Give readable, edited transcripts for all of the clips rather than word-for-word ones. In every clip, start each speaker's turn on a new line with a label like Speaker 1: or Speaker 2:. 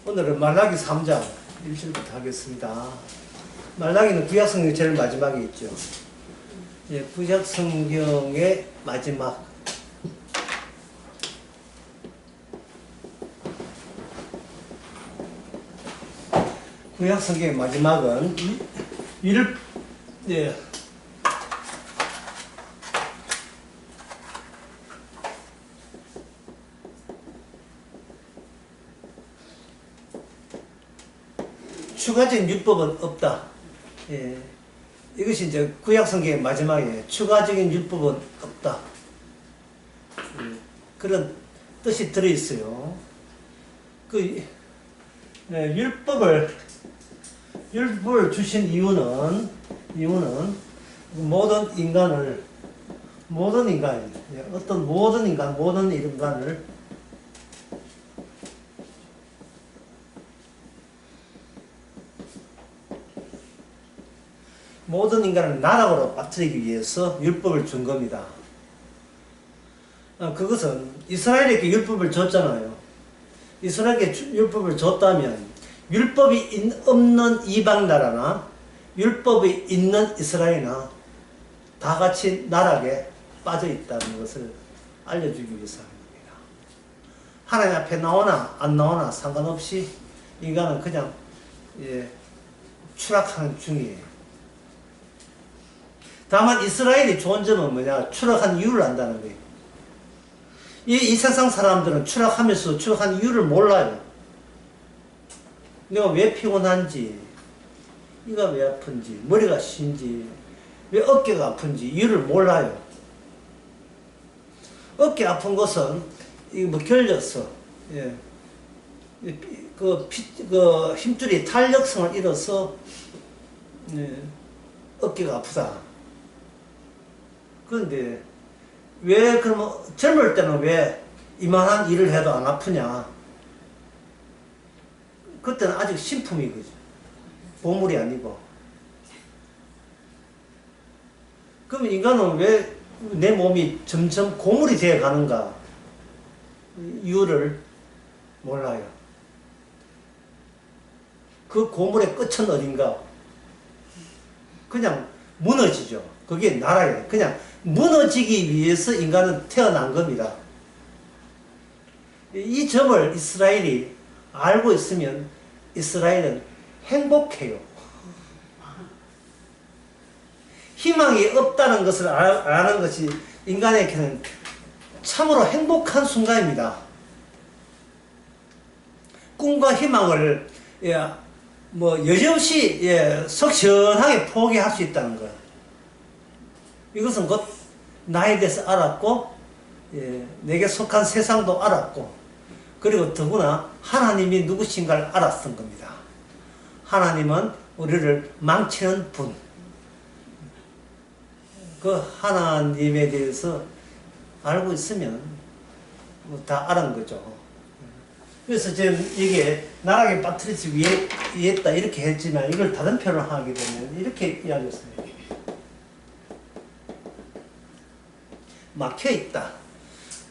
Speaker 1: 오늘은 말라기 3장 1절부터 하겠습니다. 말라기는 구약성경 제일 마지막에 있죠. 예, 구약성경의 마지막. 구약성경의 마지막은 예. 추가적인 율법은 없다. 예. 이것이 이제 구약성경의 마지막에 추가적인 율법은 없다. 예. 그런 뜻이 들어있어요. 율법을 주신 이유는 모든 인간을 모든 인간을 나락으로 빠뜨리기 위해서 율법을 준 겁니다. 그것은 이스라엘에게 율법을 줬잖아요. 이스라엘에게 율법을 줬다면 율법이 없는 이방 나라나 율법이 있는 이스라엘이나 다 같이 나락에 빠져 있다는 것을 알려주기 위해서 하는 겁니다. 하나님 앞에 나오나 안 나오나 상관없이 인간은 그냥 추락하는 중이에요. 다만 이스라엘이 좋은 점은 뭐냐? 추락한 이유를 안다는 거예요. 이 세상 사람들은 추락하면서 추락한 이유를 몰라요. 내가 왜 피곤한지, 이가 왜 아픈지, 머리가 쉰지, 왜 어깨가 아픈지 이유를 몰라요. 어깨 아픈 것은 결려서 힘줄이 탄력성을 잃어서 어깨가 아프다. 그런데 왜 그러면 젊을 때는 왜 이만한 일을 해도 안 아프냐? 그때는 아직 신품이거든. 보물이 아니고. 그럼 인간은 왜 내 몸이 점점 고물이 되어 가는가? 이유를 몰라요. 그 고물의 끝은 어딘가? 그냥 무너지죠. 그게 나라예요. 그냥 무너지기 위해서 인간은 태어난 겁니다. 이 점을 이스라엘이 알고 있으면 이스라엘은 행복해요. 희망이 없다는 것을 아는 것이 인간에게는 참으로 행복한 순간입니다. 꿈과 희망을 여지없이 속 시원하게 포기할 수 있다는 것. 이것은 곧 나에 대해서 알았고 내게 속한 세상도 알았고 그리고 더구나 하나님이 누구신가를 알았던 겁니다. 하나님은 우리를 망치는 분. 그 하나님에 대해서 알고 있으면 다 알은 거죠. 그래서 지금 이게 나락에 빠뜨리기 위했다 이렇게 했지만 이걸 다른 표현을 하게 되면 이렇게 이야기했습니다. 막혀 있다.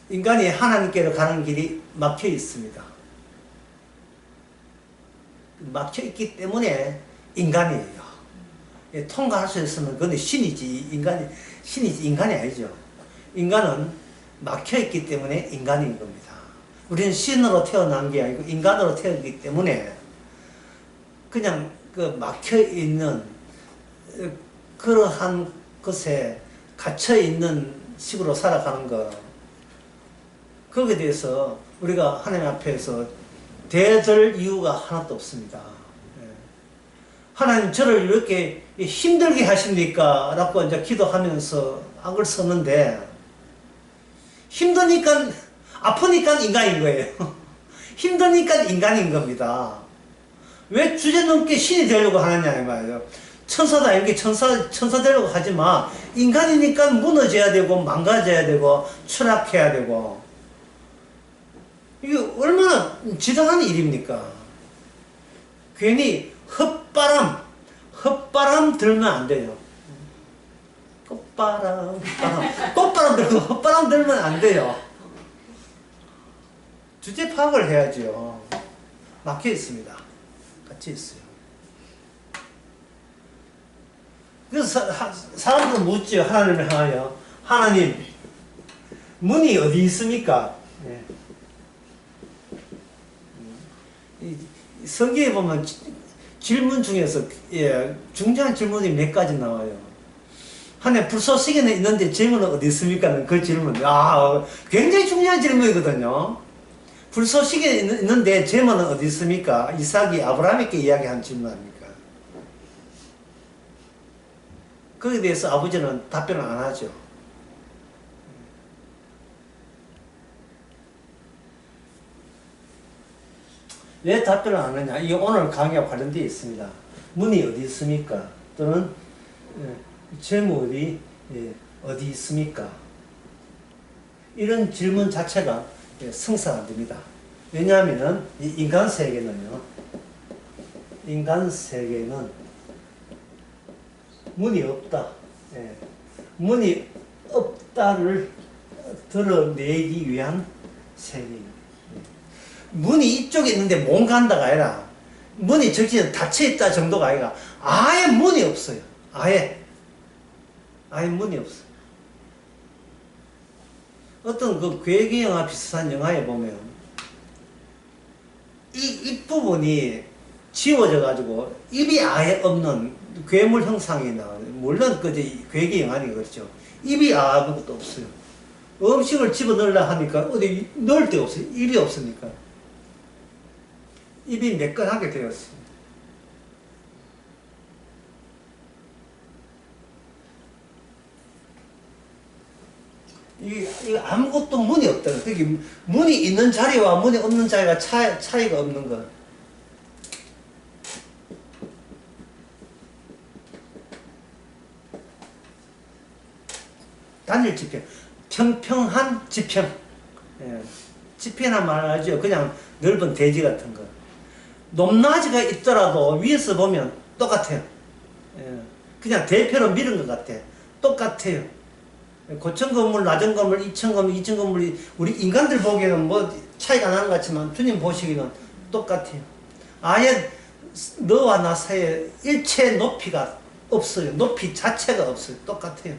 Speaker 1: 인간이 하나님께로 가는 길이 막혀 있습니다. 막혀 있기 때문에 인간이에요. 통과할 수 있으면 그건 신이지 인간이 아니죠. 인간은 막혀 있기 때문에 인간인 겁니다. 우리는 신으로 태어난 게 아니고 인간으로 태어났기 때문에 그냥 그 막혀 있는 그러한 것에 갇혀 있는 식으로 살아가는 것. 거기에 대해서 우리가 하나님 앞에서 대들 이유가 하나도 없습니다. 하나님 저를 이렇게 힘들게 하십니까? 라고 이제 기도하면서 악을 썼는데 힘드니까 아프니까 인간인 거예요. 힘드니까 인간인 겁니다. 왜 주제넘게 신이 되려고 하느냐 이 말이에요. 천사다 이렇게 천사 되려고 하지 마. 인간이니까 무너져야 되고 망가져야 되고 추락해야 되고 이게 얼마나 지당한 일입니까? 괜히 헛바람 들면 안 돼요. 꽃바람 들고 헛바람 들면 안 돼요. 주제 파악을 해야죠. 막혀 있습니다. 같이 있어요. 그래서 사람들은 묻죠. 하나님을 향하여. 하나님, 문이 어디 있습니까? 네. 성경에 보면 질문 중에서 중요한 질문이 몇 가지 나와요. 하나님, 불쏘시개는 있는데 재물은 어디 있습니까? 그 질문. 굉장히 중요한 질문이거든요. 불쏘시개 있는데 재물은 어디 있습니까? 이삭이 아브라함에게 이야기한 질문 아닙니까? 거기에 대해서 아버지는 답변을 안 하죠. 왜 답변을 안 하냐? 이게 오늘 강의와 관련되어 있습니다. 문이 어디 있습니까? 또는 재물이 어디 있습니까? 이런 질문 자체가 성사가 안 됩니다. 왜냐하면 이 인간 세계는요, 인간 세계는 문이 없다. 문이 없다를 드러내기 위한 세계입니다. 문이 이쪽에 있는데 못 간다가 아니라 문이 저기 닫혀있다 정도가 아니라 아예 문이 없어요. 아예 문이 없어요. 어떤 그 괴기 영화 비슷한 영화에 보면 이 부분이 지워져 가지고 입이 아예 없는 괴물 형상이 나와요. 물론 그 괴기 영화니 그렇죠. 입이 아무것도 없어요. 음식을 집어넣으려 하니까 어디 넣을 데가 없어요. 입이 없으니까. 입이 매끈하게 되었습니다. 이게 아무것도 문이 없다. 그게 문이 있는 자리와 문이 없는 자리가 차이가 없는 것. 단일 지평, 평평한 지평. 지평이란 말 알죠? 그냥 넓은 대지 같은 거. 높낮이가 있더라도 위에서 보면 똑같아요. 그냥 대표로 밀은 것 같아. 똑같아요. 고층 건물, 낮은 건물, 2층 건물, 2층 건물이 우리 인간들 보기에는 뭐 차이가 나는 것 같지만 주님 보시기는 똑같아요. 아예 너와 나 사이에 일체 높이가 없어요. 높이 자체가 없어요. 똑같아요.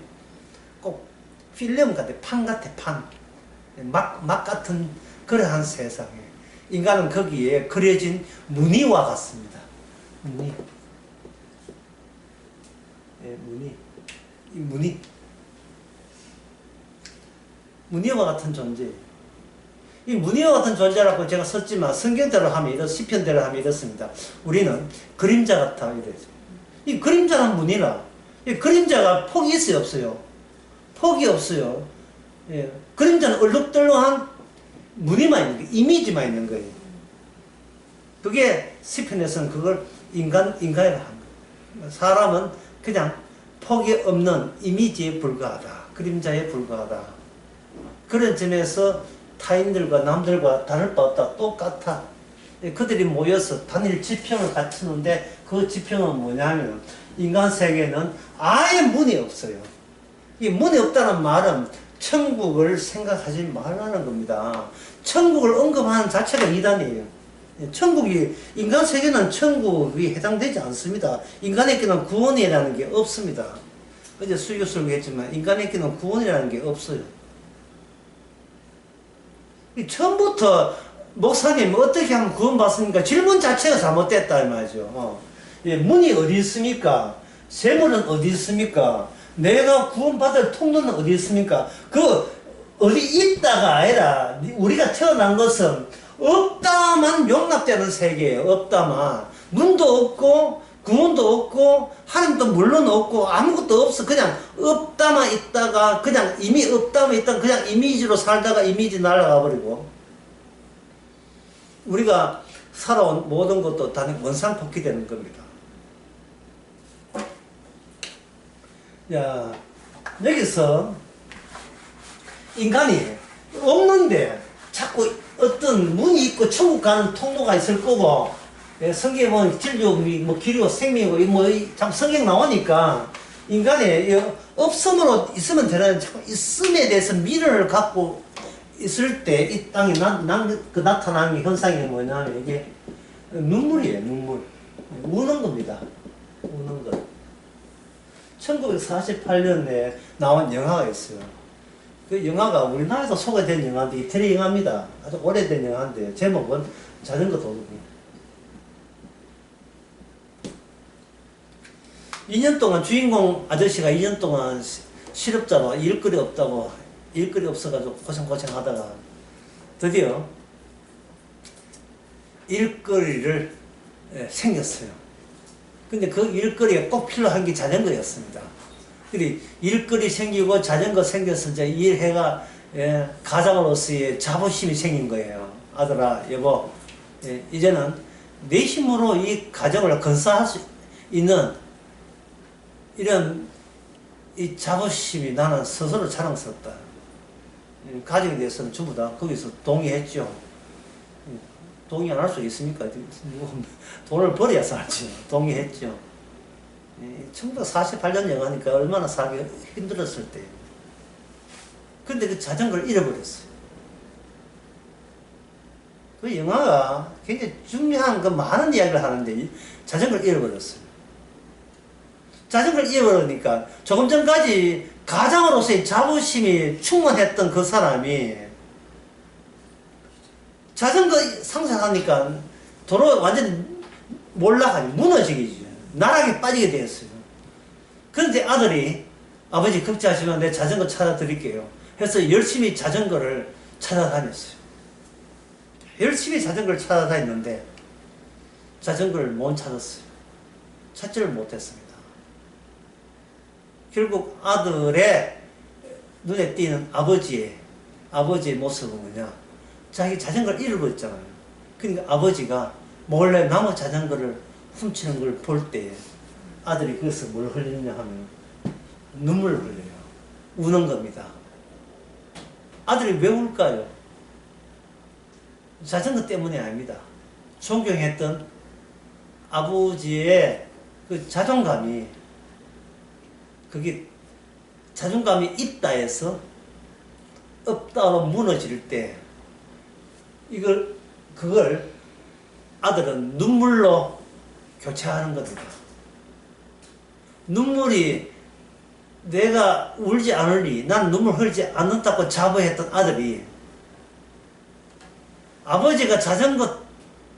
Speaker 1: 꼭 필름 같아. 판 같아. 판. 막 같은 그러한 세상에 인간은 거기에 그려진 무늬와 같습니다. 무늬. 이 무늬. 무늬와 같은 존재. 이 무늬와 같은 존재라고 제가 썼지만 성경대로 하면 이렇습니다. 시편대로 하면 이렇습니다. 우리는 그림자 같아 이래죠. 이 그림자는 무늬라. 이 그림자가 폭이 있어요, 없어요? 폭이 없어요. 그림자는 얼룩덜룩한 무늬만 있는 거예요. 이미지만 있는 거예요. 그게 시편에서는 그걸 인간이라 한 거예요. 사람은 그냥 폭이 없는 이미지에 불과하다. 그림자에 불과하다. 그런 점에서 타인들과 남들과 다를 바 없다. 똑같아. 그들이 모여서 단일 지평을 갖추는데 그 지평은 뭐냐면 인간 세계는 아예 문이 없어요. 이 문이 없다는 말은 천국을 생각하지 말라는 겁니다. 천국을 언급하는 자체가 이단이에요. 인간 세계는 천국이 해당되지 않습니다. 인간에게는 구원이라는 게 없습니다. 어제 수요술로 했지만 인간에게는 구원이라는 게 없어요. 처음부터 목사님 어떻게 하면 구원받습니까? 질문 자체가 잘못됐다 이 말이죠. 문이 어디 있습니까? 재물은 어디 있습니까? 내가 구원받을 통로는 어디 있습니까? 그 어디 있다가 아니라 우리가 태어난 것은 없다만 용납되는 세계예요. 없다만 문도 없고 구원도 없고 하나님도 물론 없고 아무것도 없어. 그냥 없다만 있다가 그냥 이미 없다만 있다가 그냥 이미지로 살다가 이미지 날아가 버리고 우리가 살아온 모든 것도 다 원상복귀 되는 겁니다. 야, 여기서 인간이 없는데 자꾸 어떤 문이 있고 천국 가는 통로가 있을 거고 성경에 보면 진료, 뭐 기료, 생명이고 뭐 참 성경 나오니까 인간이 없음으로 있으면 되는 자꾸 있음에 대해서 미련을 갖고 있을 때 이 땅에 나타나는 현상이 뭐냐면 이게 눈물이에요, 눈물. 우는 겁니다. 우는 것. 1948년에 나온 영화가 있어요. 그 영화가 우리나라에서 소개된 영화인데 이태리 영화입니다. 아주 오래된 영화인데 제목은 자전거 도둑이. 2년 동안 주인공 아저씨가 2년 동안 실업자로 일거리 없다고 일거리 없어가지고 고생하다가 드디어 일거리를 생겼어요. 근데 그 일거리가 꼭 필요한 게 자전거였습니다. 그리 일거리 생기고 자전거 생겨서 이제 일해가 가장으로서의 자부심이 생긴 거예요. 아들아, 여보, 이제는 내 힘으로 이 가정을 건설할 수 있는 이런 이 자부심이 나는 스스로 자랑스럽다. 가정에 대해서는 전부 다 거기서 동의했죠. 동의 안 할 수 있습니까? 돈을 벌어야 살지. 동의했죠. 1948년 영화니까 얼마나 살기 힘들었을 때. 근데 그 자전거를 잃어버렸어요. 그 영화가 굉장히 중요한 그 많은 이야기를 하는데 자전거를 잃어버렸어요. 자전거를 잃어버리니까 조금 전까지 가장으로서의 자부심이 충만했던 그 사람이 자전거 상승하니까 도로 완전히 몰락하니 무너지기 나락에 빠지게 되었어요. 그런데 아들이 아버지 걱정하시면 내 자전거 찾아드릴게요 해서 열심히 자전거를 찾아다녔어요. 열심히 자전거를 찾아다녔는데 자전거를 못 찾았어요. 찾지를 못했습니다. 결국 아들의 눈에 띄는 아버지의 모습은 뭐냐? 자기 자전거를 잃어버렸잖아요. 그러니까 아버지가 몰래 나무 자전거를 훔치는 걸 볼 때 아들이 그래서 뭘 흘리냐 하면 눈물을 흘려요. 우는 겁니다. 아들이 왜 울까요? 자전거 때문이 아닙니다. 존경했던 아버지의 그 자존감이 그게 자존감이 있다 해서 없다로 무너질 때 그걸 아들은 눈물로 교체하는 겁니다. 눈물이 내가 울지 않으리, 난 눈물 흘리지 않는다고 자부했던 아들이 아버지가 자전거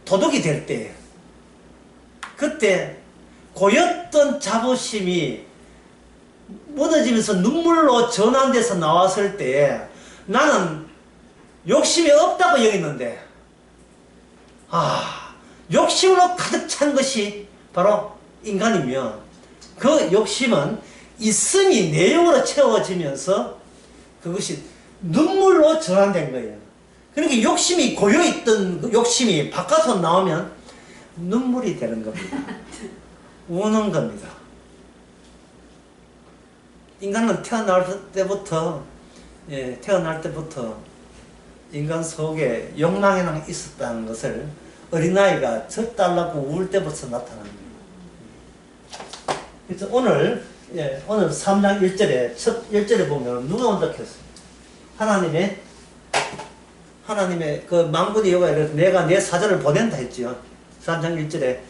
Speaker 1: 도둑이 될 때, 그때 고였던 자부심이 무너지면서 눈물로 전환돼서 나왔을 때 나는 욕심이 없다고 여겼는데, 욕심으로 가득 찬 것이 바로 인간이면 그 욕심은 있음이 내용으로 채워지면서 그것이 눈물로 전환된 거예요. 그러니까 욕심이 고여있던 그 욕심이 바깥으로 나오면 눈물이 되는 겁니다. 우는 겁니다. 인간은 태어날 때부터 인간 속에 욕망이 있었다는 것을 어린아이가 젖달라고 울 때부터 나타납니다. 그래서 오늘 3장 1절에 첫 1절에 보면 누가 온다 했어요? 하나님의 그 만군의 여호와가 이르되 내가 내 사자를 보낸다 했지요. 3장 1절에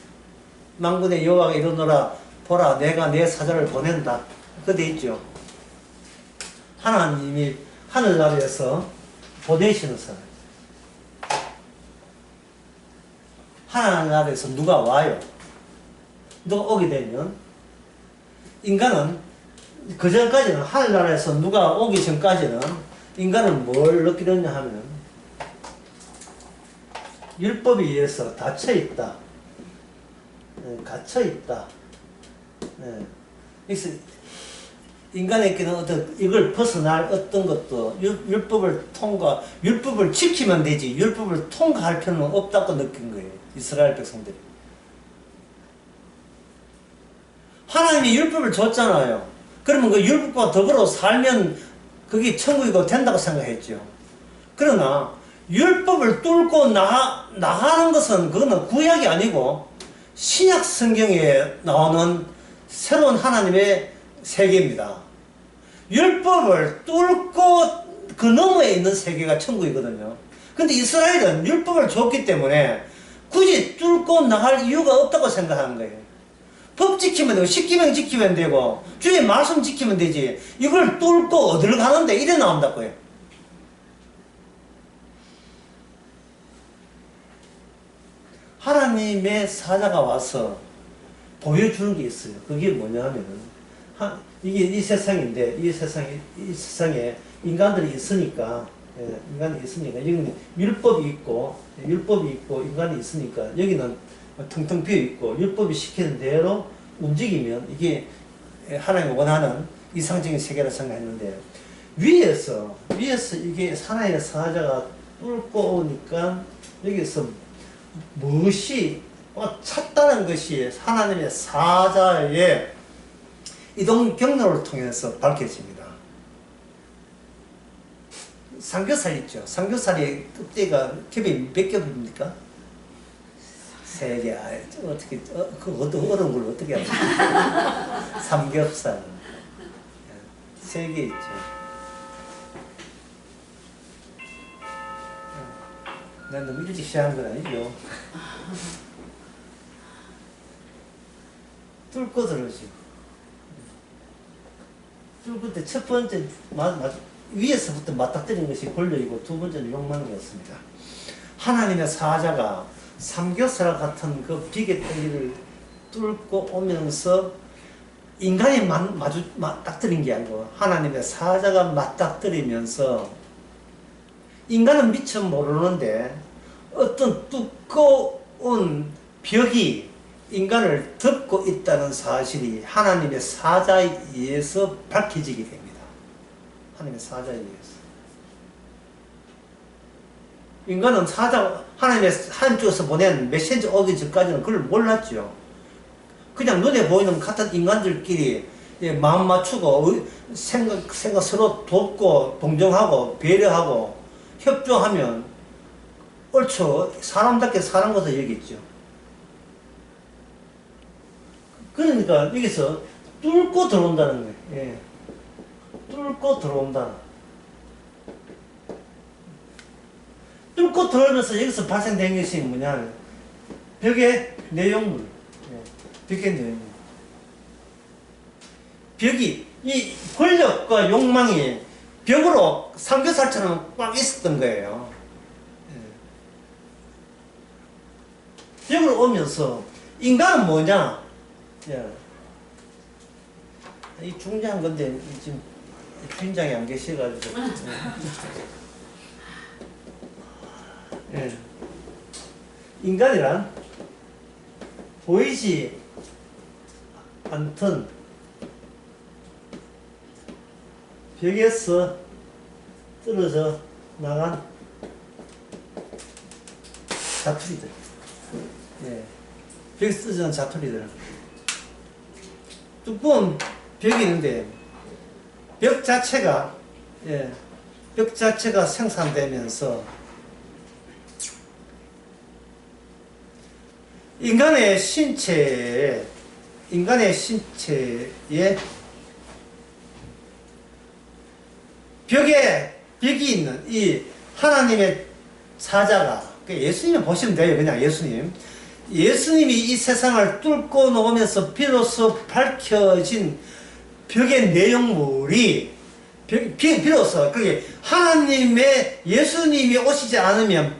Speaker 1: 만군의 여호와가 이르노라 보라 내가 내 사자를 보낸다. 그 돼 있죠. 하나님이 하늘나라에서 보내시는 사람. 하늘나라에서 누가 와요? 누가 오게 되면 인간은 그 전까지는 하늘나라에서 누가 오기 전까지는 인간은 뭘 느끼느냐 하면 율법에 의해서 닫혀있다. 갇혀있다. 그래서 인간에게는 이걸 벗어날 어떤 것도 율법을 지키면 되지 율법을 통과할 필요는 없다고 느낀 거예요. 이스라엘 백성들이. 하나님이 율법을 줬잖아요. 그러면 그 율법과 더불어 살면 그게 천국이고 된다고 생각했죠. 그러나 율법을 뚫고 나가는 것은 그거는 구약이 아니고 신약 성경에 나오는 새로운 하나님의 세계입니다. 율법을 뚫고 그 너머에 있는 세계가 천국이거든요. 근데 이스라엘은 율법을 줬기 때문에 굳이 뚫고 나갈 이유가 없다고 생각하는 거예요. 법 지키면 되고 십계명 지키면 되고 주의 말씀 지키면 되지 이걸 뚫고 어디를 가는데 이래 나온다고요. 하나님의 사자가 와서 보여주는 게 있어요. 그게 뭐냐 하면은 이게 이 세상인데 이 세상에 인간들이 있으니까 인간이 있으니까 여기는 율법이 있고 인간이 있으니까 여기는 텅텅 비어 있고 율법이 시키는 대로 움직이면 이게 하나님이 원하는 이상적인 세계라 생각했는데 위에서 이게 하나님의 사자가 뚫고 오니까 여기서 무엇이 찼다는 것이 하나님의 사자의 이동 경로를 통해서 밝혀집니다. 삼겹살 있죠. 삼겹살이 껍데기가 겹이 몇 겹입니까? 3개. 어떻게 그 어려운 걸 어떻게 합니까? 삼겹살 3개 있죠. 난 너무 일찍 시작한 건 아니죠. 뚫고 들어오지. 뚫고 때 첫 번째 위에서부터 맞닥뜨린 것이 권력이고 두 번째는 욕망이었습니다. 하나님의 사자가 삼겹살 같은 그 비계 덩이를 뚫고 오면서 인간이 맞닥뜨린 게 아니고 하나님의 사자가 맞닥뜨리면서 인간은 미처 모르는데 어떤 두꺼운 벽이 인간을 덮고 있다는 사실이 하나님의 사자에 의해서 밝혀지게 됩니다. 하나님의 사자에 의해서. 인간은 하나님의 한쪽에서 보낸 메시지 오기 전까지는 그걸 몰랐죠. 그냥 눈에 보이는 같은 인간들끼리 마음 맞추고 생각 서로 돕고 동정하고 배려하고 협조하면 옳죠. 사람답게 사는 것을 여겼죠. 그러니까 여기서 뚫고 들어온다는 거예요. 예. 뚫고 들어온다. 뚫고 들어오면서 여기서 발생된 것이 뭐냐. 벽의 내용물. 예. 벽의 내용물. 벽이, 이 권력과 욕망이 벽으로 삼겹살처럼 꽉 있었던 거예요. 예. 벽으로 오면서 인간은 뭐냐? 예. 이 중요한 건데 지금 주인장이 안 계셔가지고 예. 인간이란 보이지 않던 벽에서 떨어져 나간 자투리들. 예. 벽에서 떨어져 나간 자투리들. 두꺼운 벽이 있는데 벽 자체가 생산되면서 인간의 신체에 벽이 있는 이 하나님의 사자가 예수님 보시면 돼요. 그냥 예수님이 이 세상을 뚫고 나오면서 비로소 밝혀진 벽의 내용물이 비로소 그게 하나님의 예수님이 오시지 않으면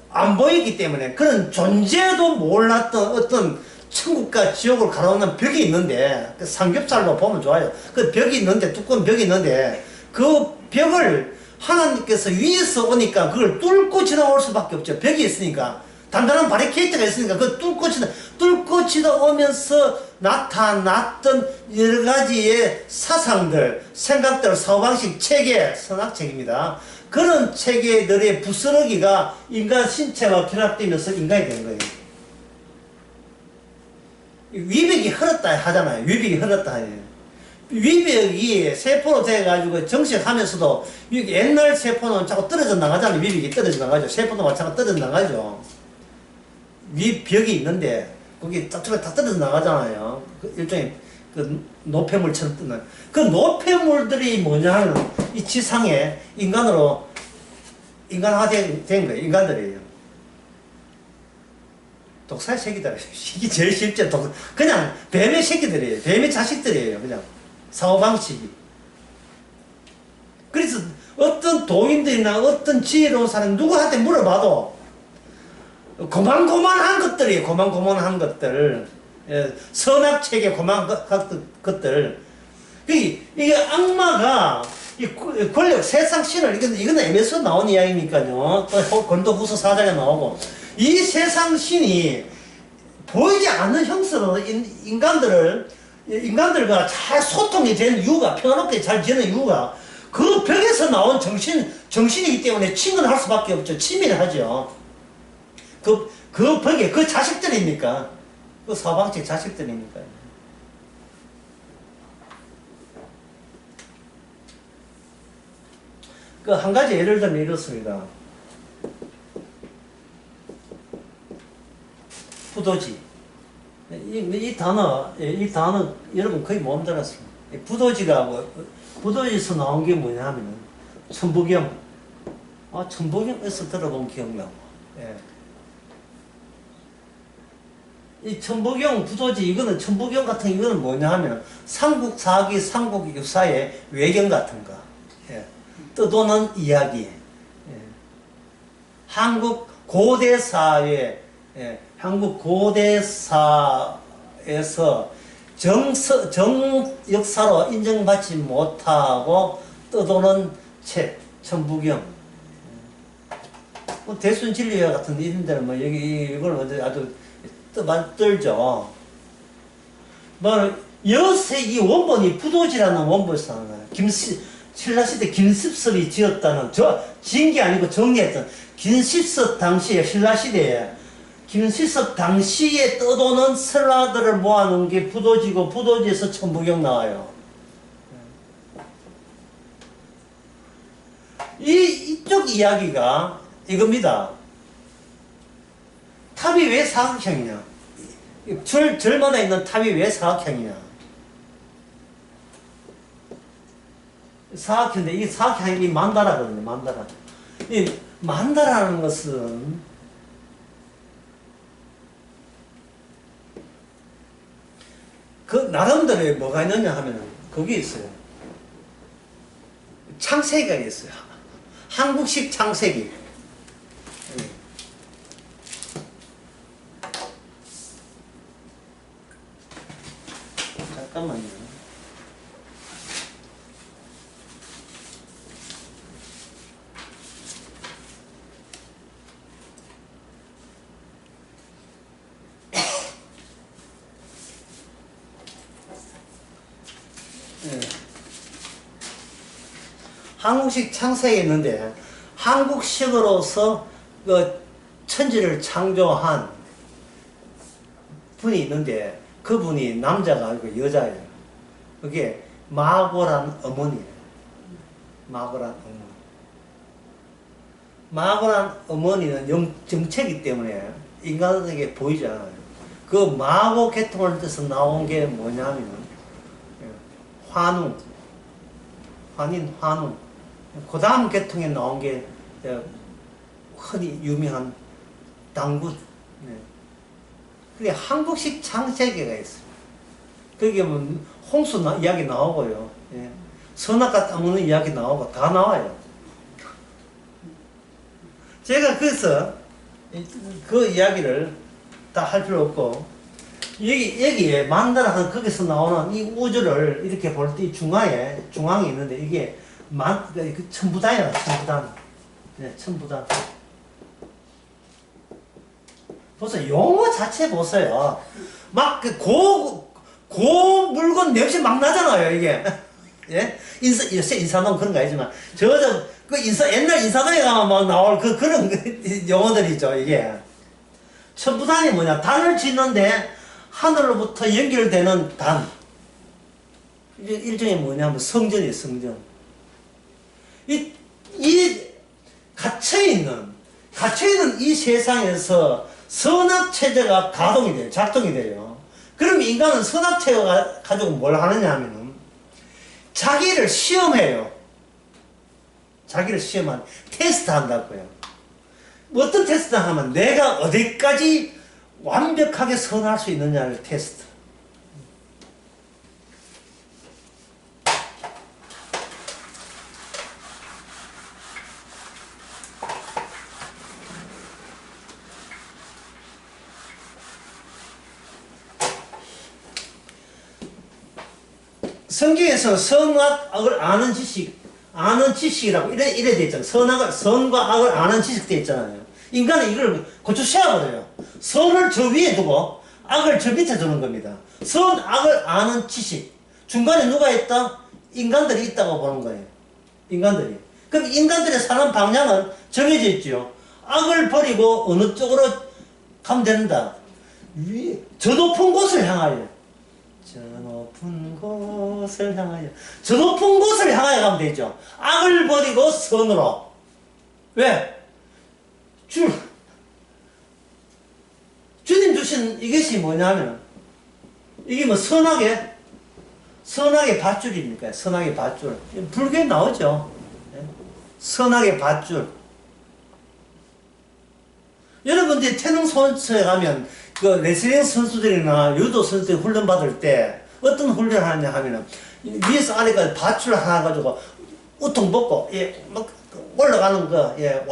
Speaker 1: 안 보이기 때문에 그런 존재도 몰랐던 어떤 천국과 지옥을 가로놓는 벽이 있는데 그 삼겹살로 보면 좋아요. 그 벽이 있는데 두꺼운 벽이 있는데 그 벽을 하나님께서 위에서 오니까 그걸 뚫고 지나올 수밖에 없죠. 벽이 있으니까. 단단한 바리케이트가 있으니까 그 뚫고 지나오면서 나타났던 여러 가지의 사상들, 생각들, 사고방식, 체계, 선악책입니다. 그런 체계들의 부스러기가 인간 신체와 결합되면서 인간이 되는 거예요. 위벽이 흐렸다 하잖아요. 위벽이 흐렸다 해요. 위벽이 세포로 돼가지고 정식하면서도 옛날 세포는 자꾸 떨어져 나가잖아요. 위벽이 떨어져 나가죠. 세포도 마찬가지로 떨어져 나가죠. 위벽이 있는데 거기 짝짝이 다 떨어져 나가잖아요. 그 일종의 그 노폐물처럼 뜨는 그 노폐물들이 뭐냐 하면 이 지상에 인간화된 거예요. 인간들이에요. 독사의 새끼들. 이게 제일 쉽죠. 그냥 뱀의 새끼들이에요. 뱀의 자식들이에요. 그냥 사고방식이. 그래서 어떤 도인들이나 어떤 지혜로운 사람 누구한테 물어봐도 고만고만한 것들이에요. 고만고만한 것들. 예, 선악책의 고만한 것들. 이게 악마가 이 권력 세상 신을 이거는 에베소 나온 이야기니까요. 또 고린도후서 4장에 나오고 이 세상 신이 보이지 않는 형태로 인간들과 잘 소통이 되는 이유가 평화롭게 잘 지내는 이유가 그 벽에서 나온 정신이기 때문에 친근할 수밖에 없죠. 친밀을 하죠. 그 벽에 그 자식들이니까 그 사방책 자식들이니까. 그 한 가지 예를 들면 이렇습니다. 부도지. 이 단어 여러분 거의 못 들었습니다. 부도지가 부도지에서 나온 게 뭐냐면 천부경. 천부경에서 들어본 기억나고. 예. 이 천부경 부도지 이거는 천부경 같은 이거는 뭐냐면 삼국사기 삼국유사의 외경 같은 거. 예. 떠도는 이야기. 예. 한국 고대 사회, 한국 고대사에서 정 역사로 인정받지 못하고 떠도는 책, 천부경. 대순진리와 같은 이런 데는 이걸 아주 떠들죠. 여세 이 원본이 부도지라는 원본에서 나온 거예요. 신라시대 김십섭이 지었다는, 지은 게 아니고 정리했던, 김십섭 당시에, 신라시대에, 김십섭 당시에 떠도는 설화들을 모아놓은 게 부도지고, 부도지에서 천부경 나와요. 이쪽 이야기가 이겁니다. 탑이 왜 사각형이냐? 절마다 있는 탑이 왜 사각형이냐? 사각형인데, 이 사각형이 만다라거든요, 만다라. 이 만다라는 것은, 그, 나름대로 뭐가 있느냐 하면은, 거기 있어요. 창세기가 있어요. 한국식 창세기. 잠깐만요. 한국식 창세기 있는데 한국식으로서 그 천지를 창조한 분이 있는데 그분이 남자가 아니고 여자예요. 그게 마고란 어머니예요. 마고란 어머니. 마고란 어머니는 정체이기 때문에 인간에게 보이지 않아요. 그 마고 계통을 뜻해서 나온 게 뭐냐면 환웅, 환인, 환웅. 그 다음 계통에 나온 게 흔히 유명한 당군. 근데 한국식 창세기가 있어요. 거기에 뭐 홍수 이야기 나오고요. 선악과 따먹는 이야기 나오고 다 나와요. 제가 그래서 그 이야기를 다 할 필요 없고 여기에 만다라는 거기서 나오는 이 우주를 이렇게 볼 때 중앙에 있는데 이게 그 천부단이야, 천부단. 네, 천부단. 보세요. 용어 자체 보세요. 막 고 물건 냄새 막 나잖아요, 이게. 예? 요새 인사동 그런 거 아니지만, 옛날 인사동에 가면 막 나올 그런 용어들이죠, 이게. 천부단이 뭐냐? 단을 짓는데, 하늘로부터 연결되는 단. 일종의 뭐냐면 성전이에요, 성전. 이 갇혀있는 이 세상에서 선악체제가 가동이 돼요. 작동이 돼요. 그럼 인간은 선악체제가 가지고 뭘 하느냐 하면은 자기를 시험해요. 자기를 테스트 한다고요. 어떤 테스트 하면 내가 어디까지 완벽하게 선할 수 있느냐를 테스트. 성경에서 선과 악을 아는 지식이라고 이래 돼 있잖아요. 선과 악을 아는 지식 돼 있잖아요. 인간은 이걸 고쳐 세워버려요. 선을 저 위에 두고 악을 저 밑에 두는 겁니다. 선, 악을 아는 지식. 중간에 누가 있다? 인간들이 있다고 보는 거예요. 인간들이. 그럼 인간들의 사는 방향은 정해져 있죠. 악을 버리고 어느 쪽으로 가면 된다. 저 높은 곳을 향하여. 저 높은 곳을 향하여. 저 높은 곳을 향하여 가면 되죠. 악을 버리고 선으로. 왜? 주님 주신 이것이 뭐냐면, 이게 뭐 선악의 밧줄입니까? 선악의 밧줄. 불교에 나오죠. 선악의 밧줄. 여러분들이 태능 선수에 가면, 그 레슬링 선수들이나 유도 선수들이 훈련 받을 때 어떤 훈련을 하냐 하면은, 위에서 아래까지 밧줄 하나 가지고 우통 벗고, 예, 막 올라가는 거, 예,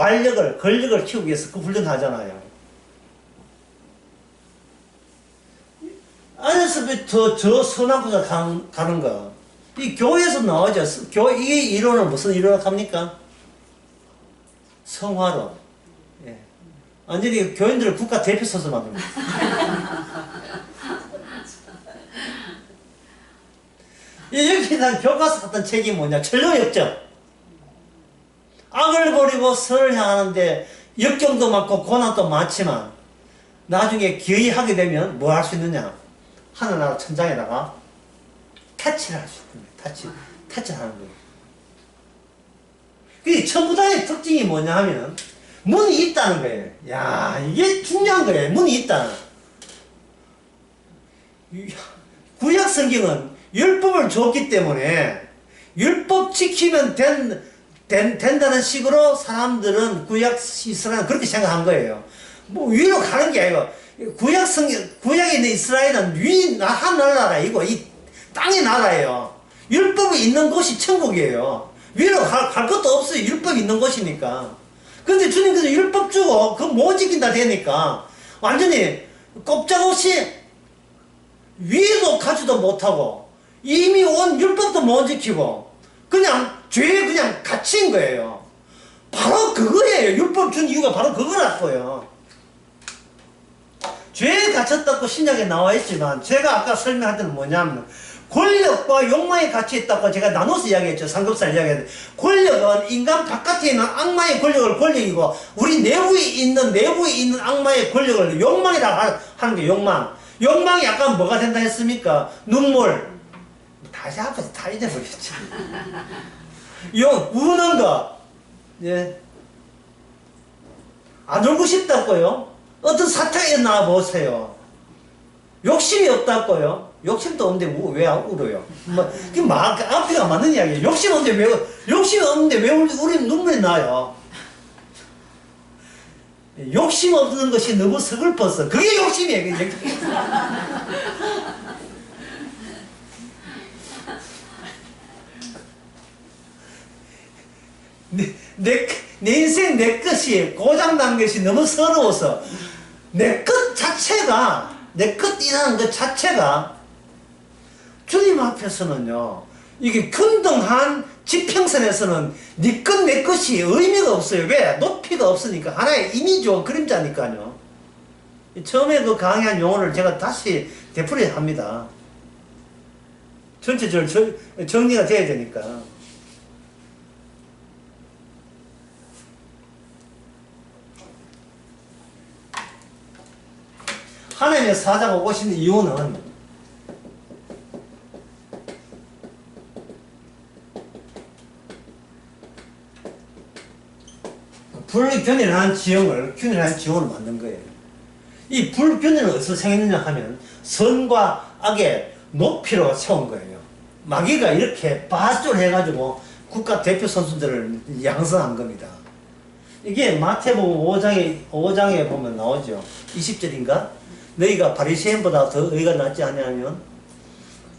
Speaker 1: 근력을 키우기 위해서 그 훈련 하잖아요. 안에서부터 저 선악구가 가는 거. 이 교회에서 나오죠. 이 이론은 무슨 이론을 합니까? 성화론. 예. 완전히 교인들을 국가 대표 써서 만듭니다. 여기 난 교과서 같은 책이 뭐냐? 천료역정. 악을 버리고 선을 향하는데 역경도 많고 고난도 많지만 나중에 기어이 하게 되면 뭐 할 수 있느냐? 하늘나라 천장에다가 타치를 할 수 있습니다. 타치를 하는 거예요. 그 천부다의 특징이 뭐냐 하면 문이 있다는 거예요. 야, 이게 중요한 거예요. 문이 있다. 구약 성경은 율법을 줬기 때문에 율법 지키면 된다는 식으로 사람들은 구약 이스라엘은 그렇게 생각한 거예요. 뭐 위로 가는 게 아니고 구약에 있는 이스라엘은 한 나라이고 이 땅의 나라예요. 율법이 있는 곳이 천국이에요. 위로 갈 것도 없어요. 율법이 있는 곳이니까. 근데 주님께서 율법 주고 그거 못 지킨다 되니까 완전히 꼼짝없이 위에도 가지도 못하고 이미 온 율법도 못 지키고 그냥 죄에 그냥 갇힌 거예요. 바로 그거예요. 율법 준 이유가 바로 그거라고요. 죄에 갇혔다고 신약에 나와 있지만 제가 아까 설명할 때는 뭐냐면 권력과 욕망이 같이 있다고 제가 나눠서 이야기했죠. 삼겹살 이야기했는데 권력은 인간 바깥에 있는 악마의 권력이고 우리 내부에 있는 악마의 권력을 욕망이라고 하는 게 욕망이 약간 뭐가 된다 했습니까? 눈물 다시 앞에서 다 잊어버렸죠. 우는 거, 예, 안 울고 싶다고요. 어떤 사탕이 나와 보세요. 욕심이 없다고요. 욕심도 없는데 왜 울어요? 앞에가 맞는 이야기예요. 욕심이 없는데 왜 우리 눈물이 나요? 욕심 없는 것이 너무 서글퍼서 그게 욕심이에요. 내 인생 내 것이 고장난 것이 너무 서러워서 내 것 자체가 내 것이라는 것 자체가 주님 앞에서는요 이게 균등한 지평선에서는 네 것 내 것이 의미가 없어요. 왜? 높이가 없으니까 하나의 이미지와 그림자니까요. 처음에 그 강의한 용어를 제가 다시 되풀이 합니다. 전체적으로 정리가 돼야 되니까. 하나님의 사자가 오시는 이유는 불균일한 지형을 만든 거예요. 이 불균일은 어디서 생겼느냐 하면 선과 악의 높이로 세운 거예요. 마귀가 이렇게 밧줄 해가지고 국가 대표 선수들을 양성한 겁니다. 이게 마태복음 5장에 보면 나오죠. 20절인가? 너희가 바리새인보다 더 의가 낫지 않냐면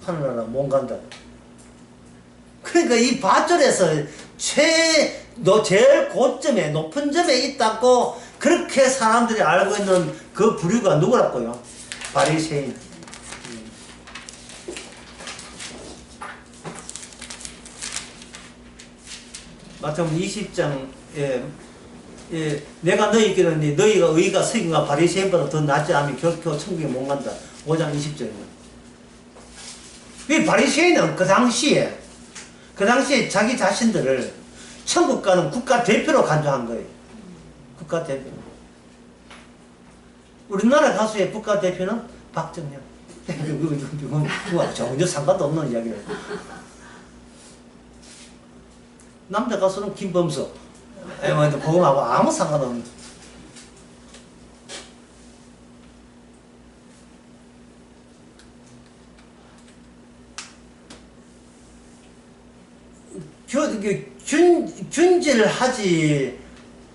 Speaker 1: 하늘나라 못 간다. 그러니까 이 밧줄에서 제일 고점에 높은 점에 있다고 그렇게 사람들이 알고 있는 그 부류가 누구라고요? 바리새인. 마태복음 20장에 내가 너희에게는 너희가 의가 서기관과 바리새인보다 더 낫지 않으면 결코 천국에 못 간다. 5장 20절입니다. 이 바리새인은 그 당시에 자기 자신들을 천국 가는 국가 대표로 간주한 거예요. 국가 대표. 우리나라 가수의 국가 대표는 박정현. 그거 전혀 상관도 없는 이야기예요. 남자 가수는 김범수. 그거하고 아무 상관없는. 균질을 하지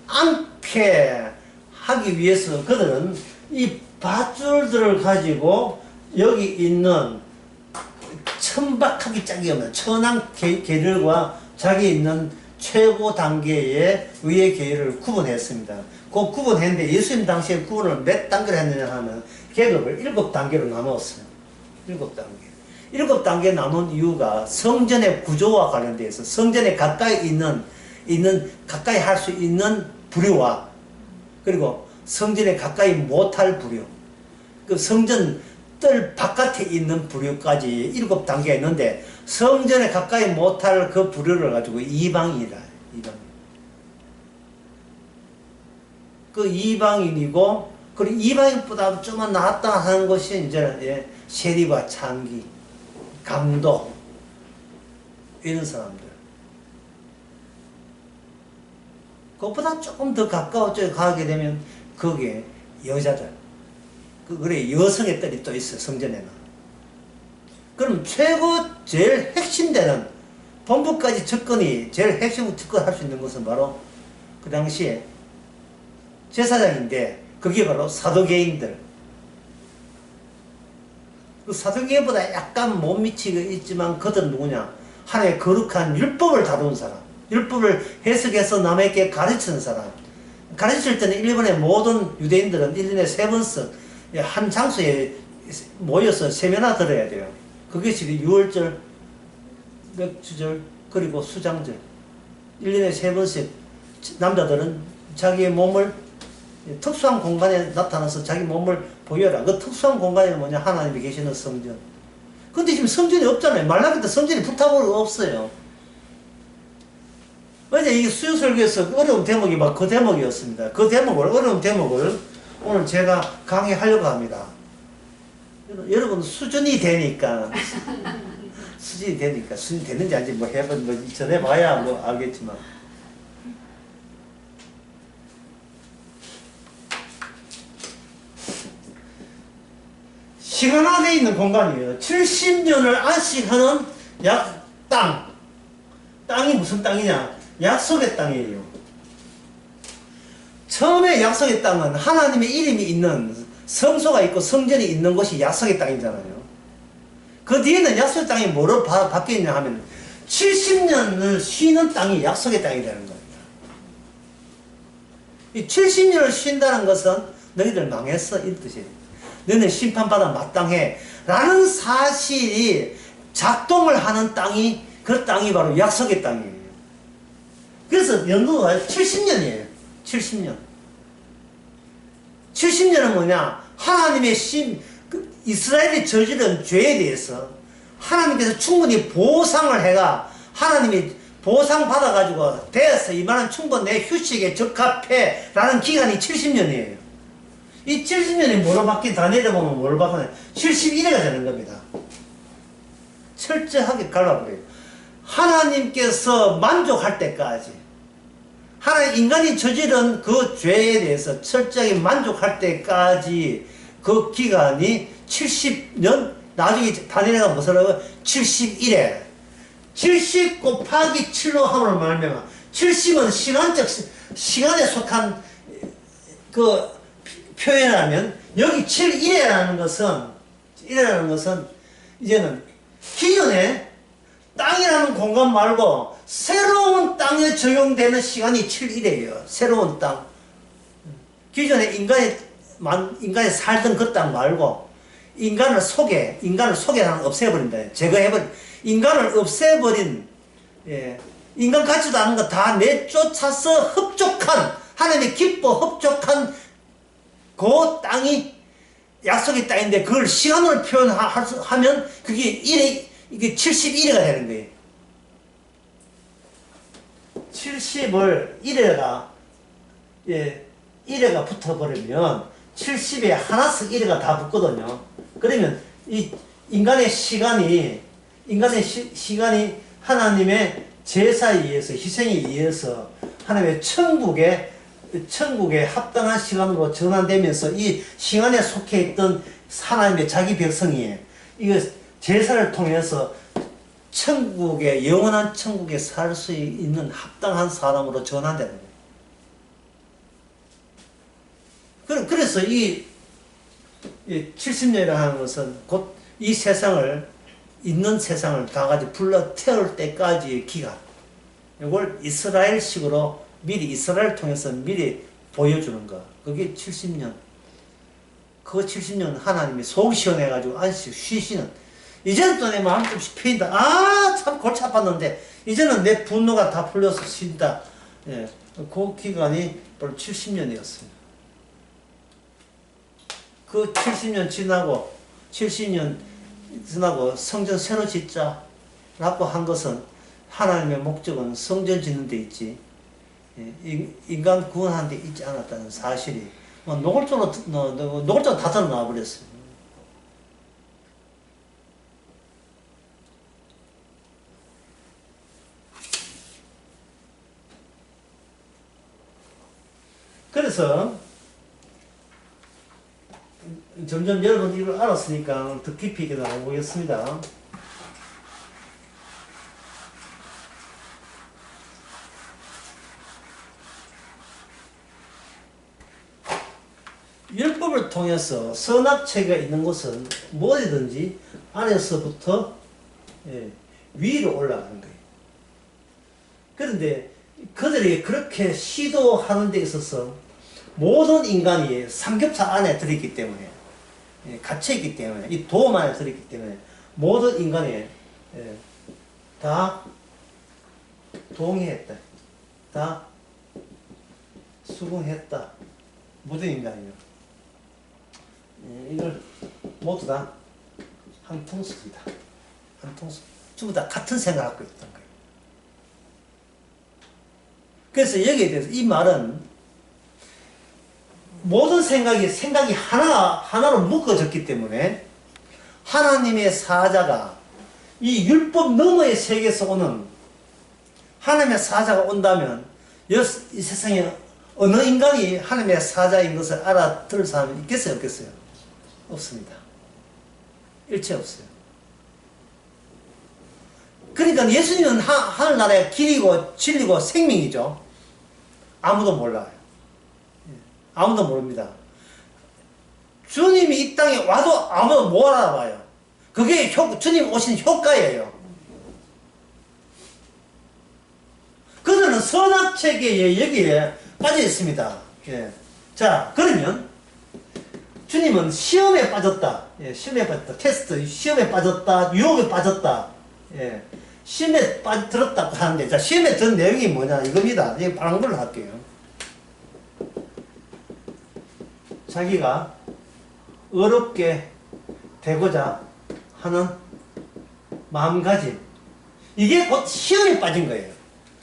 Speaker 1: 않게 하기 위해서 그들은 이 밧줄들을 가지고 여기 있는 천박하기 짝이 없는 천한 계율과 자기 있는 최고 단계의 위의 계율을 구분했습니다. 그 구분했는데 예수님 당시에 구분을 몇 단계로 했느냐 하면 계급을 7단계로 나누었어요. 7단계. 7단계 나눈 이유가 성전의 구조와 관련되어 있어 성전에 가까이 가까이 할 수 있는 부류와 그리고 성전에 가까이 못할 부류, 그 성전 뜰 바깥에 있는 부류까지 7단계가 있는데 성전에 가까이 못할 그 부류를 가지고 이방인이라. 그 이방인이고 그리고 이방인보다 좀만 낫다 하는 것이 이제 세리와 창기, 강도 이런 사람들. 그것보다 조금 더 가까워 쪽에 가게 되면 거기에 여자들. 그래 여성의 뜰이 또 있어요. 성전에는. 그럼 제일 핵심되는 본부까지 접근이 제일 핵심으로 접근할 수 있는 것은 바로 그 당시에 제사장인데 그게 바로 사도계인들. 그 사도계인보다 약간 못 미치고 있지만 그들은 누구냐? 하나의 거룩한 율법을 다룬 사람. 율법을 해석해서 남에게 가르치는 사람. 가르칠 때는 일본의 모든 유대인들은 1년에 3번씩 한 장소에 모여서 세면화 들어야 돼요. 그것이 유월절, 맥주절, 그리고 수장절. 1년에 3번씩 남자들은 자기의 몸을 특수한 공간에 나타나서 자기 몸을 보여라. 그 특수한 공간이 뭐냐? 하나님이 계시는 성전. 근데 지금 성전이 없잖아요. 말라기 때 성전이 불타버리고 없어요. 어제 이 수요설교에서 어려운 대목이 막 그 대목이었습니다. 그 대목을, 어려운 대목을 오늘 제가 강의하려고 합니다. 여러분 수준이 되니까 수준이 됐는지 아닌지 뭐 해본 뭐 전해봐야 뭐 알겠지만 시간화되어 있는 공간이에요. 70년을 안식하는 땅이 무슨 땅이냐? 약속의 땅이에요. 처음에 약속의 땅은 하나님의 이름이 있는 성소가 있고 성전이 있는 곳이 약속의 땅이잖아요. 그 뒤에는 약속의 땅이 뭐로 바뀌었냐 하면 70년을 쉬는 땅이 약속의 땅이 되는 겁니다. 이 70년을 쉰다는 것은 너희들 망했어 이 뜻이에요. 너희는 심판받아 마땅해 라는 사실이 작동을 하는 땅이 그 땅이 바로 약속의 땅이에요. 그래서 연도가 70년이에요. 70년. 70년은 뭐냐? 하나님의 이스라엘이 저지른 죄에 대해서 하나님께서 충분히 보상을 해가 하나님이 보상 받아가지고 되어서 이만한 충분 내 휴식에 적합해 라는 기간이 70년이에요. 이 70년이 뭐로 다 내려보면 뭐로 바뀌냐? 71회가 되는 겁니다. 철저하게 갈라버려요. 하나님께서 만족할 때까지 인간이 저지른 그 죄에 대해서 철저하게 만족할 때까지 그 기간이 70년 나중에 다니엘가 무엇이라고 71회 70 곱하기 7로 함으로 말미암아 70은 시간에 속한 그 표현하면 여기 7.1이라는 것은, 1이라는 것은, 이제는 기존에 땅이라는 공간 말고 새로운 땅에 적용되는 시간이 7.1이에요. 새로운 땅. 기존에 인간이 살던 그 땅 말고, 인간을 속에는 없애버린다. 제거해버린, 인간을 없애버린, 예, 인간 같지도 않은 거 다 내쫓아서 흡족한, 하나님의 기뻐 흡족한 그 땅이 약속의 땅인데, 그걸 시간으로 표현하면 그게 이게 71회가 되는 거예요. 70을 1회가, 예, 1회가 붙어버리면 70에 하나씩 1회가 다 붙거든요. 그러면 이 인간의 시간이 하나님의 제사에 의해서, 희생에 의해서 하나님의 천국에 합당한 시간으로 전환되면서 이 시간에 속해 있던 하나님의 자기 백성이 이거 제사를 통해서 영원한 천국에 살 수 있는 합당한 사람으로 전환되는 거예요. 그래서 이 70년이라고 하는 것은 곧 이 있는 세상을 다 같이 불러 태울 때까지의 기간. 이걸 이스라엘식으로 이스라엘 통해서 미리 보여주는 거. 그게 70년. 그 70년 하나님이 속 시원해가지고 안식 쉬시는. 이제는 또 내 마음 좀 펴인다. 참 골치 아팠는데, 이제는 내 분노가 다 풀려서 쉰다. 예. 그 기간이 바로 70년이었습니다. 그 70년 지나고 성전 새로 짓자라고 한 것은 하나님의 목적은 성전 짓는 데 있지, 인간 구원하는 데 있지 않았다는 사실이 노골적으로 다 드러나 버렸어요. 그래서 점점 여러분 이걸 알았으니까 더 깊이 있게 나가보겠습니다. 율법을 통해서 선악체가 있는 곳은 뭐든지 안에서부터 위로 올라가는 거예요. 그런데 그들이 그렇게 시도하는 데 있어서 모든 인간이 삼겹살 안에 들어있기 때문에, 갇혀있기 때문에, 이 도움 안에 들어있기 때문에 모든 인간이 다 동의했다. 다 수긍했다. 모든 인간이요. 이걸 모두 다 한 통수입니다. 한 통수. 전부 다 같은 생각을 갖고 있던 거예요. 그래서 여기에 대해서 이 말은 모든 생각이 하나로 묶어졌기 때문에 하나님의 사자가 이 율법 너머의 세계에서 오는 하나님의 사자가 온다면 이 세상에 어느 인간이 하나님의 사자인 것을 알아들 사람이 있겠어요? 없겠어요? 없습니다. 일체 없어요. 그러니까 예수님은 하늘나라의 길이고 진리고 생명이죠. 아무도 몰라요. 아무도 모릅니다. 주님이 이 땅에 와도 아무도 못 알아봐요. 그게 주님 오신 효과예요. 그들은 선악체계에 여기에 빠져 있습니다. 예. 자, 그러면 주님은 시험에 빠졌다. 예, 시험에 빠졌다. 테스트, 시험에 빠졌다. 유혹에 빠졌다. 예. 시험에 들었다고 하는데, 자, 시험에 든 내용이 뭐냐, 이겁니다. 이거 파란 걸로 할게요. 자기가 어렵게 되고자 하는 마음가짐. 이게 곧 시험에 빠진 거예요.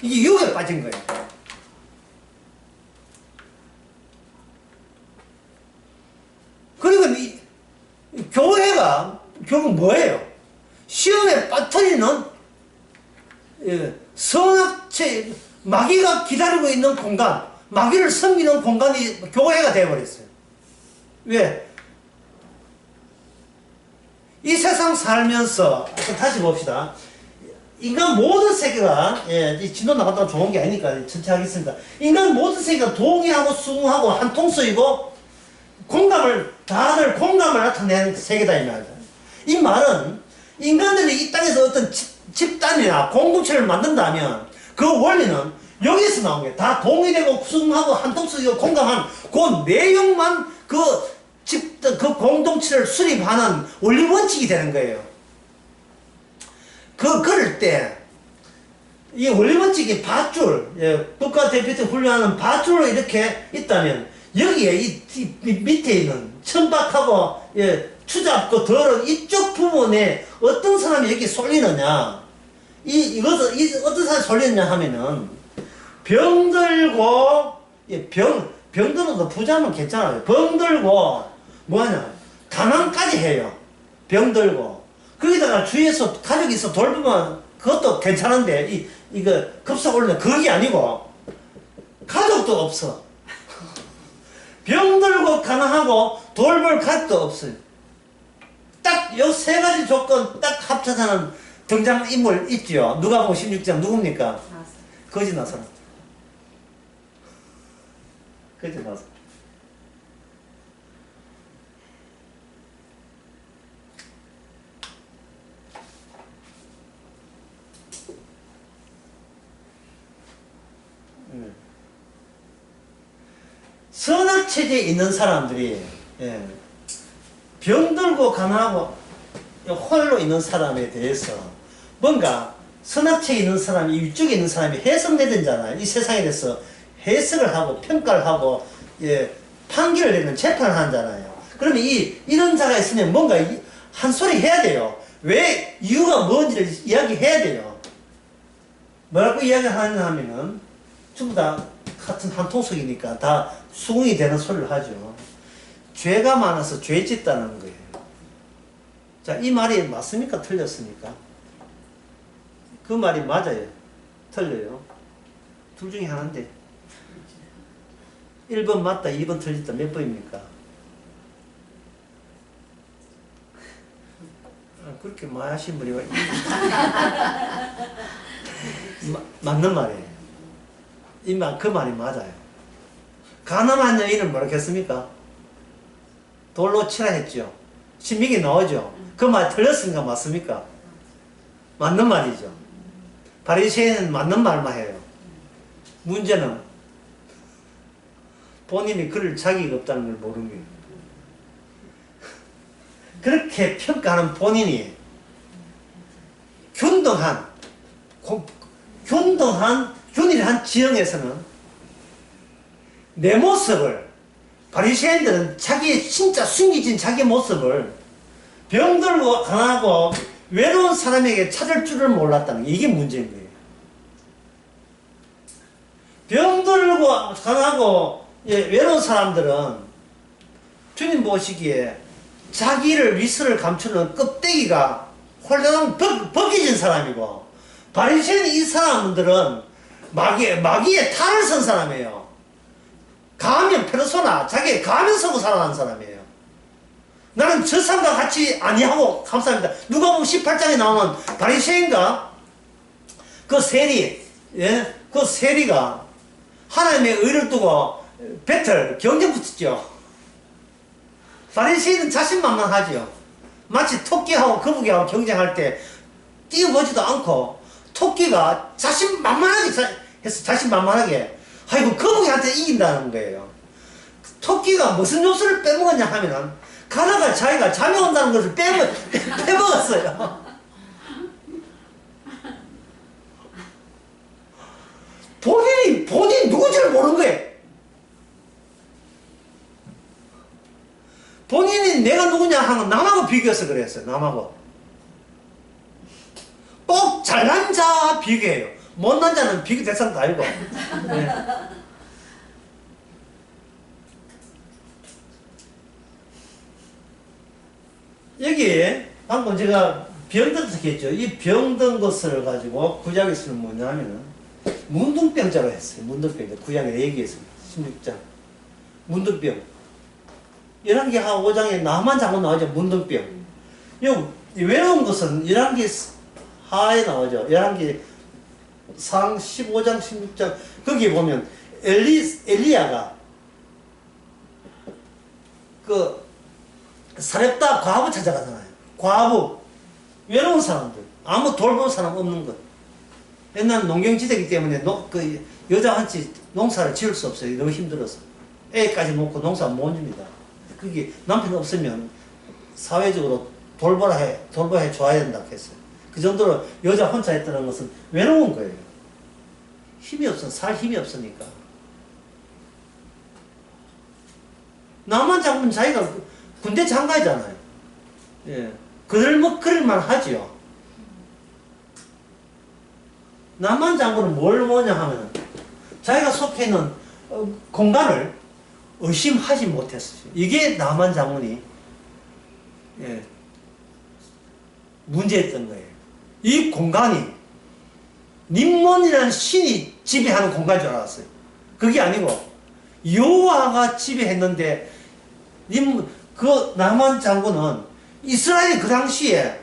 Speaker 1: 이게 유혹에 빠진 거예요. 그리고 이 교회가 결국 뭐예요? 시험에 빠뜨리는 선악체, 마귀가 기다리고 있는 공간, 마귀를 섬기는 공간이 교회가 되어버렸어요. 왜? 이 세상 살면서, 다시 봅시다. 인간 모든 세계가, 이 진도 나갔다가 좋은 게 아니니까 전체 하겠습니다. 인간 모든 세계가 동의하고 수긍하고 한 통수이고 공감을 다들 공감을 나타내는 세계다 이 말이다. 이 말은 인간들이 이 땅에서 어떤 집단이나 공동체를 만든다면 그 원리는 여기서 나온 게 다 동의되고 수긍하고 한통속이고 공감한 그 내용만 그 집단, 그 공동체를 수립하는 원리 원칙이 되는 거예요. 그럴 때 이 원리 원칙이 밧줄, 예, 국가대표팀 훈련하는 밧줄로 이렇게 있다면 여기에 이 밑에 있는 천박하고 예, 추잡고 더러운 이쪽 부분에 어떤 사람이 여기 쏠리느냐, 이것을 어떤 사람이 쏠리느냐 하면은 병들고, 예, 병들어도 부자면 괜찮아요. 병들고 뭐하냐, 가난까지 해요. 병들고 거기다가 주위에서 가족이 있어 돌보면 그것도 괜찮은데 이거 급속 올리는 그게 아니고 가족도 없어. 병들고 가난하고 돌볼 가족도 없어요. 딱 요 세 가지 조건 딱 합쳐서는 등장인물 있죠. 누가복음 16장 누굽니까? 거지 나사로. 거지 나사로. 선악체제에 있는 사람들이, 예, 병들고 가난하고 홀로 있는 사람에 대해서 뭔가 선악체에 있는 사람이, 위쪽에 있는 사람이 해석내던잖아요. 이 세상에 대해서 해석을 하고 평가를 하고, 예, 판결을 내는 재판을 하잖아요. 그러면 이런 자가 있으면 뭔가 한 소리 해야 돼요. 왜 이유가 뭔지를 이야기해야 돼요. 뭐라고 이야기하느냐 하면은 전부 다 같은 한 통속이니까 다 수긍이 되는 소리를 하죠. 죄가 많아서 죄 짓다는 거예요. 자, 이 말이 맞습니까? 틀렸습니까? 그 말이 맞아요. 틀려요. 둘 중에 하나인데 1번 맞다, 2번 틀렸다. 몇 번입니까? 그렇게 많이 하신 분이 맞는 말이에요. 그 말이 맞아요. 가늠한 여인을 뭐라겠습니까? 돌로 치라 했죠. 신명기 나오죠. 그 말 틀렸습니까? 맞습니까? 맞는 말이죠. 바리새인은 맞는 말만 해요. 문제는 본인이 그럴 자격이 없다는 걸 모르는 거예요. 그렇게 평가하는 본인이 균일한 지형에서는 내 모습을, 바리새인들은 자기의 진짜 숨기진 자기 모습을 병들고 가난하고 외로운 사람에게 찾을 줄을 몰랐다는 게 이게 문제인 거예요. 병들고 가난하고, 예, 외로운 사람들은 주님 보시기에 자기를 위선을 감추는 껍데기가 홀랑 벗겨진 사람이고, 바리새인 이 사람들은 마귀의 탈을 쓴 사람이에요. 가면 페르소나, 자기의 가면 쓰고 살아가는 사람이에요. 나는 저 사람과 같이 아니하고 감사합니다. 누가복음 18장에 나오는 바리새인과 그 세리, 예? 그 세리가 하나님의 의를 두고 경쟁 붙었죠. 바리새인은 자신만만하죠. 마치 토끼하고 거북이하고 경쟁할 때 뛰어보지도 않고 토끼가 자신만만하게 아이고 거북이한테 이긴다는 거예요. 토끼가 무슨 요소를 빼먹었냐 하면은 가다가 자기가 잠이 온다는 것을 빼먹었어요. 본인이 누군지를 모르는 거예요. 본인이 내가 누구냐 하는 남하고 비교해서 그랬어요. 남하고. 꼭 잘난 자 비교해요. 못난 자는 비교 대상도 아니고. 네. 여기 방금 제가 병든 했죠. 이 병든 것을 가지고 구약에 쓰는 뭐냐면은 문둥병자로 했어요. 문둥병자. 구약에 얘기했습니다. 16장. 문둥병. 11개 5장에 나만 자고 나오죠. 문둥병. 이 외로운 것은 11개 하에 나오죠. 11개 상 15장 16장 거기 보면 엘리야가 그 사렙다 과부 찾아가잖아요. 과부. 외로운 사람들. 아무 돌볼 사람 없는 것. 옛날 농경지대이기 때문에 그 여자한테 농사를 지을 수 없어요. 너무 힘들어서. 애까지 놓고 농사 못 줍니다. 그게 남편 없으면 사회적으로 돌봐해 줘야 된다고 했어요. 그 정도로 여자 혼자 했다는 것은 외로운 거예요. 힘이 없어, 살 힘이 없으니까. 나만 잡으면 자기가 군대 장가잖아요. 예. 그럴만 하지요. 남한 장군은 뭘 뭐냐 하면 자기가 속해 있는 공간을 의심하지 못했어요. 이게 남한 장군이 예, 문제였던 거예요. 이 공간이 님몬이라는 신이 지배하는 공간인 줄 알았어요. 그게 아니고 여호와가 지배했는데 그 남한 장군은 이스라엘이 그 당시에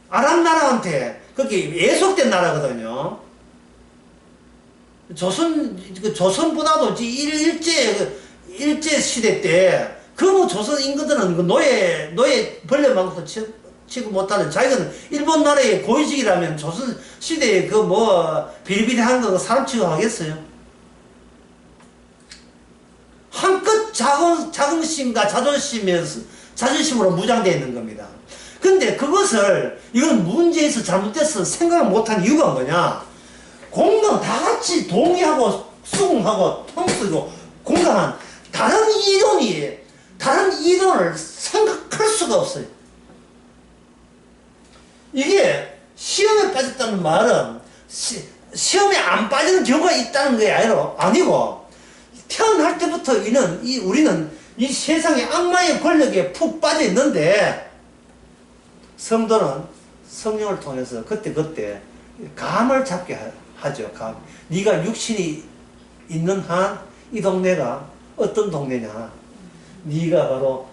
Speaker 1: 아람 나라한테 그게 예속된 나라거든요. 조선보다도 일제 시대 때, 그 조선 인구들은 그 노예 벌레만큼 치고 못하는, 자기는 일본 나라의 고위직이라면 조선 시대에 비리비리한 거 사람 취급하겠어요? 한껏 자긍심과 자존심으로 무장되어 있는 겁니다. 근데 그것을, 이건 문제에서 잘못돼서 생각을 못한 이유가 뭐냐? 공감 다 같이 동의하고 수긍하고 통쓰고 공감한 다른 이론을 생각할 수가 없어요. 이게 시험에 빠졌다는 말은 시험에 안 빠지는 경우가 있다는 게 아니고, 태어날 때부터 우리는 이 세상의 악마의 권력에 푹 빠져 있는데, 성도는 성령을 통해서 그때 감을 잡게 하죠. 감. 네가 육신이 있는 한 이 동네가 어떤 동네냐? 네가 바로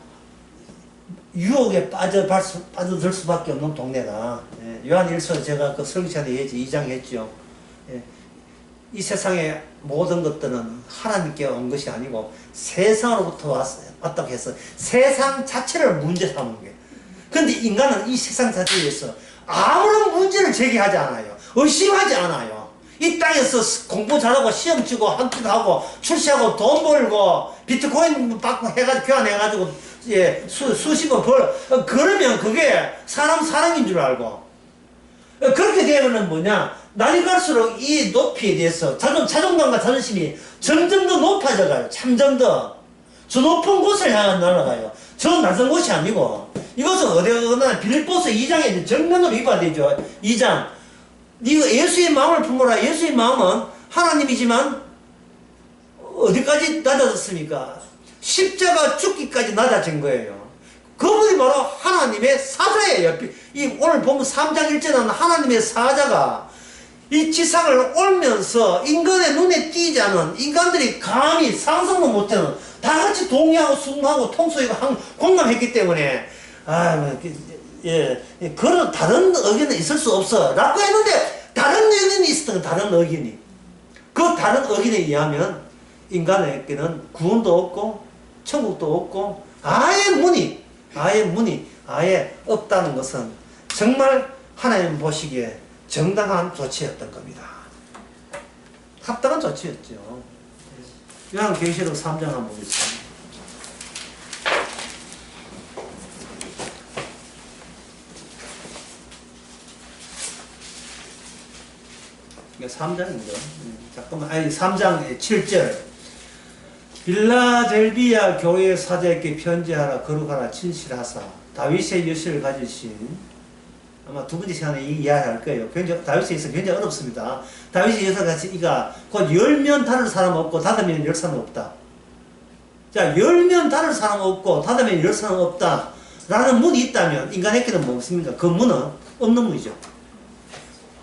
Speaker 1: 유혹에 빠져들 수밖에 없는 동네다. 예, 요한일서 제가 그 설교 시간에 2장 했죠. 예, 이 세상의 모든 것들은 하나님께 온 것이 아니고 세상으로부터 왔다고 해서 세상 자체를 문제 삼는 거예요. 근데 인간은 이 세상 자체에서 아무런 문제를 제기하지 않아요. 의심하지 않아요. 이 땅에서 공부 잘하고 시험 치고 합격하고 출시하고 돈 벌고 비트코인 받고 교환해가지고 수십억 그러면 그게 사람인 줄 알고, 그렇게 되면은 뭐냐, 날이 갈수록 이 높이에 대해서 자존감과 자존심이 점점 더 높아져가요. 점점 더. 저 높은 곳을 향해 날아가요. 저 낮은 곳이 아니고, 이것은 어디나 빌립보서 2장에 정면으로 입어야 되죠. 2장. 네가 예수의 마음을 품어라. 예수의 마음은 하나님이지만 어디까지 낮아졌습니까? 십자가 죽기까지 낮아진 거예요. 그분이 바로 하나님의 사자예요. 오늘 보면 3장 1절에는 하나님의 사자가 이 지상을 올면서 인간의 눈에 띄지 않은, 인간들이 감히 상상도 못하는, 다 같이 동의하고 수긍하고 통속하고 공감했기 때문에 그런 다른 의견은 있을 수 없어 라고 했는데, 다른 의견이 있었던 다른 의견이, 그 다른 의견에 의하면 인간에게는 구원도 없고 천국도 없고 아예 문이 없다는 것은 정말 하나님 보시기에 정당한 조치였던 겁니다. 합당한 조치였죠. 요한계시록 3장 한번 보겠습니다. 3장입니다. 잠깐만, 3장 7절. 빌라델비아 교회 사자에게 편지하라, 거룩하라, 진실하사 다윗의 여신을 가지신, 아마 두 번째 시간에 이야기할 거예요. 다윗에 있어 굉장히 어렵습니다. 다윗의 여사 같이 이가 곧 열면 다를 사람 없고 닫으면 열 사람 없다. 자, 열면 다를 사람 없고 닫으면 열 사람 없다 라는 문이 있다면 인간에게는 뭐습니까? 그 문은 없는 문이죠.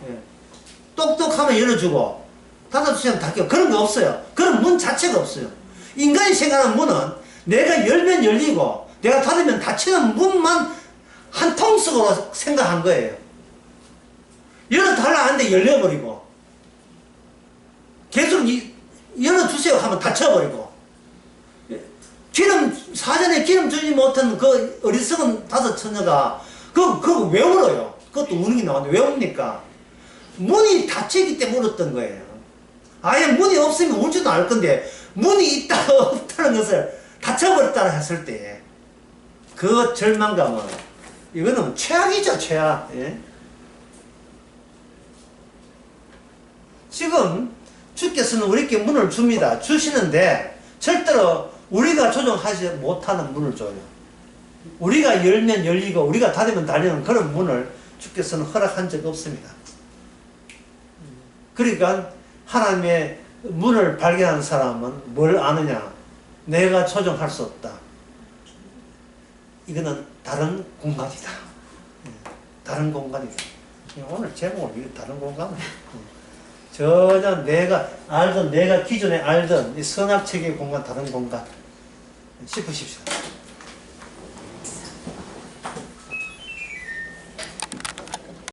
Speaker 1: 예. 똑똑하면 열어주고 닫아주시면 닫혀. 그런 거 없어요. 그런 문 자체가 없어요. 인간이 생각하는 문은 내가 열면 열리고 내가 닫으면 닫히는 문만 한 통속으로 생각한 거예요. 열어달라 하는데 열려버리고, 계속 열어주세요 하면 닫혀버리고, 사전에 기름 주지 못한 그 어리석은 다섯 처녀가, 그거 왜 울어요? 그것도 우는 게 나오는데 왜 웁니까? 문이 닫히기 때문에 울었던 거예요. 아예 문이 없으면 울지도 않을 건데, 문이 있다, 없다는 것을 닫혀버렸다 했을 때, 그 절망감은, 이거는 최악이죠, 최악. 예? 지금 주께서는 우리에게 문을 줍니다. 주시는데, 절대로 우리가 조정하지 못하는 문을 줘요. 우리가 열면 열리고 우리가 닫으면 닫리는 그런 문을 주께서는 허락한 적 없습니다. 그러니까 하나님의 문을 발견한 사람은 뭘 아느냐? 내가 조정할 수 없다. 이거는 다른 공간이다. 다른 공간이다. 오늘 제목은 이거 다른 공간이다. 전혀 내가 알던, 내가 기존에 알던 이 선악체계의 공간, 다른 공간 싶으십시오.